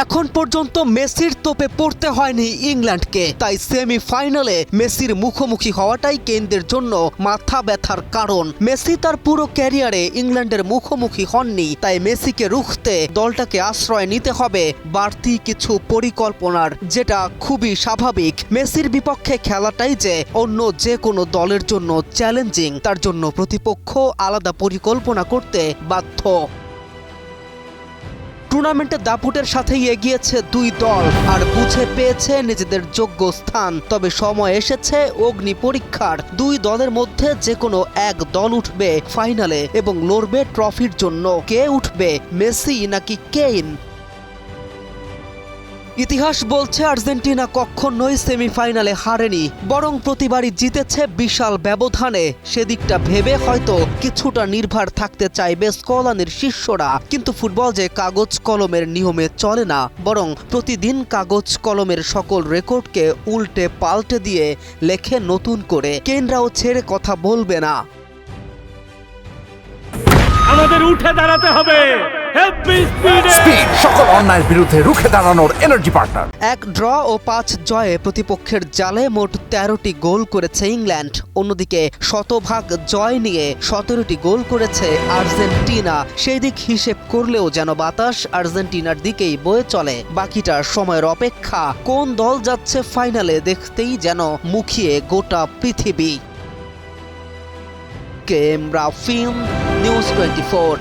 এখন পর্যন্ত মেসির তোপে পড়তে হয়নি ইংল্যান্ডকে, তাই সেমিফাইনালে মেসির মুখোমুখি হওয়াটাই কেন্দ্রের জন্য মাথা ব্যথার কারণ। মেসি তার পুরো ক্যারিয়ারে ইংল্যান্ডের মুখোমুখি হননি, তাই মেসিকে রুখতে দলটাকে আশ্রয় নিতে হবে বাড়তি কিছু পরিকল্পনার, যেটা খুবই স্বাভাবিক। মেসির বিপক্ষে খেলাটাই যে অন্য যে কোনো দলের জন্য চ্যালেঞ্জিং, তার জন্য প্রতিপক্ষ আলাদা পরিকল্পনা করতে বাধ্য। টুর্নামেন্টে দাপুটের সাথেই এগিয়েছে দুই দল আর বুঝে পেয়েছে নিজেদের যোগ্য স্থান। তবে সময় এসেছে অগ্নি পরীক্ষার। দুই দলের মধ্যে যে কোনো এক দল উঠবে ফাইনালে এবং লড়বে ট্রফির জন্য। কে উঠবে, মেসি নাকি কেইন? ইতিহাস বলছে আর্জেন্টিনা কখনোই সেমিফাইনালে হারেনি, বরং প্রতিবারই জিতেছে বিশাল ব্যবধানে। সেদিকটা ভেবে হয়তো কিছুটা নির্ভর থাকতে চাইবে স্কলানির শিষ্যরা। কিন্তু ফুটবল যে কাগজ কলমের নিয়মে চলে না, বরং প্রতিদিন কাগজ কলমের সকল রেকর্ডকে উল্টে পাল্টে দিয়ে লেখে নতুন করে। কেনরাও ছেড়ে কথা বলবে না। আমাদের উঠে দাঁড়াতে হবে। স্পিড সকল অন্যায়ের বিরুদ্ধে রুখে দাঁড়ানোর এনার্জি পার্টনার। এক ড্র ও 5 জয়ে প্রতিপক্ষের জালে মোট 13টি গোল করেছে ইংল্যান্ড। অন্যদিকে শতভাগ জয় নিয়ে 17টি গোল করেছে আর্জেন্টিনা। সেই দিক হিসেব করলেও যেন বাতাস আর্জেন্টিনার দিকেই বয়ে চলে। বাকিটা সময়ের অপেক্ষা। কোন দল যাচ্ছে ফাইনালে দেখতেই যেন মুখিয়ে গোটা পৃথিবী। কেম রাফিন, নিউজ 24।